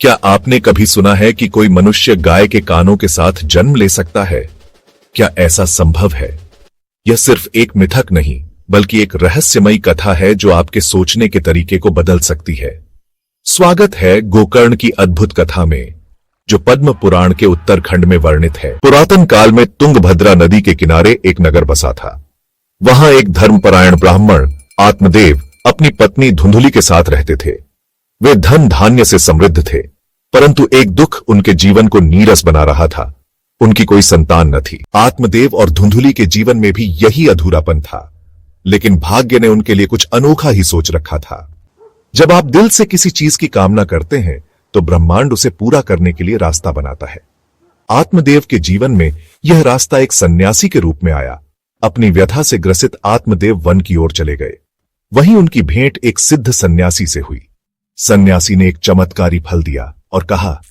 क्या आपने कभी सुना है कि कोई मनुष्य गाय के कानों के साथ जन्म ले सकता है? क्या ऐसा संभव है? यह सिर्फ एक मिथक नहीं, बल्कि एक रहस्यमयी कथा है जो आपके सोचने के तरीके को बदल सकती है। स्वागत है गोकर्ण की अद्भुत कथा में, जो पद्म पुराण के उत्तराखंड में वर्णित है। पुरातन काल में तुंगभद्रा नदी के किनारे एक नगर बसा था। वहां एक धर्मपरायण ब्राह्मण आत्मदेव अपनी पत्नी धुंधुली के साथ रहते थे। वे धन धान्य से समृद्ध थे, परंतु एक दुख उनके जीवन को नीरस बना रहा था। उनकी कोई संतान न थी। आत्मदेव और धुंधुली के जीवन में भी यही अधूरापन था, लेकिन भाग्य ने उनके लिए कुछ अनोखा ही सोच रखा था। जब आप दिल से किसी चीज की कामना करते हैं, तो ब्रह्मांड उसे पूरा करने के लिए रास्ता बनाता है। आत्मदेव के जीवन में यह रास्ता एक सन्यासी के रूप में आया। अपनी व्यथा से ग्रसित आत्मदेव वन की ओर चले गए। वहीं उनकी भेंट एक सिद्ध सन्यासी से हुई। सन्यासी ने एक चमत्कारी फल दिया और कहा,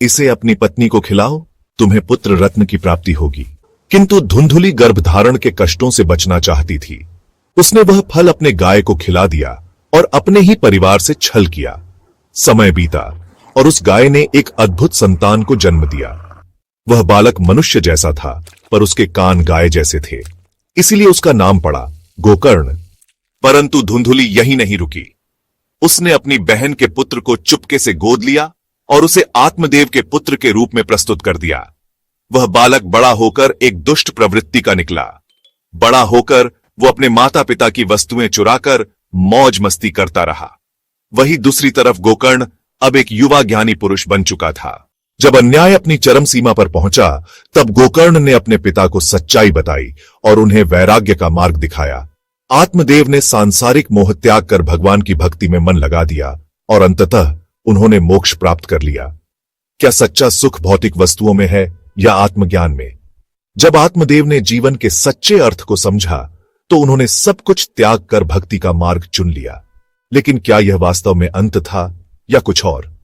इसे अपनी पत्नी को खिलाओ, तुम्हें पुत्र रत्न की प्राप्ति होगी। किंतु धुंधुली गर्भधारण के कष्टों से बचना चाहती थी। उसने वह फल अपने गाय को खिला दिया और अपने ही परिवार से छल किया। समय बीता और उस गाय ने एक अद्भुत संतान को जन्म दिया। वह बालक मनुष्य जैसा था, पर उसके कान गाय जैसे थे, इसीलिए उसका नाम पड़ा गोकर्ण। परंतु धुंधुली यहीं नहीं रुकी। उसने अपनी बहन के पुत्र को चुपके से गोद लिया और उसे आत्मदेव के पुत्र के रूप में प्रस्तुत कर दिया। वह बालक बड़ा होकर एक दुष्ट प्रवृत्ति का निकला। बड़ा होकर वो अपने माता पिता की वस्तुएं चुराकर मौज मस्ती करता रहा। वही दूसरी तरफ गोकर्ण अब एक युवा ज्ञानी पुरुष बन चुका था। जब अन्याय अपनी चरम सीमा पर पहुंचा, तब गोकर्ण ने अपने पिता को सच्चाई बताई और उन्हें वैराग्य का मार्ग दिखाया। आत्मदेव ने सांसारिक मोह त्याग कर भगवान की भक्ति में मन लगा दिया और अंततः उन्होंने मोक्ष प्राप्त कर लिया। क्या सच्चा सुख भौतिक वस्तुओं में है या आत्मज्ञान में? जब आत्मदेव ने जीवन के सच्चे अर्थ को समझा, तो उन्होंने सब कुछ त्याग कर भक्ति का मार्ग चुन लिया। लेकिन क्या यह वास्तव में अंत था या कुछ और?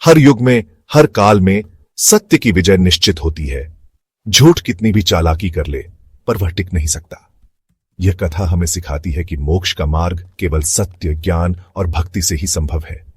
हर युग में, हर काल में सत्य की विजय निश्चित होती है। झूठ कितनी भी चालाकी कर ले, पर वह टिक नहीं सकता। यह कथा हमें सिखाती है कि मोक्ष का मार्ग केवल सत्य, ज्ञान और भक्ति से ही संभव है।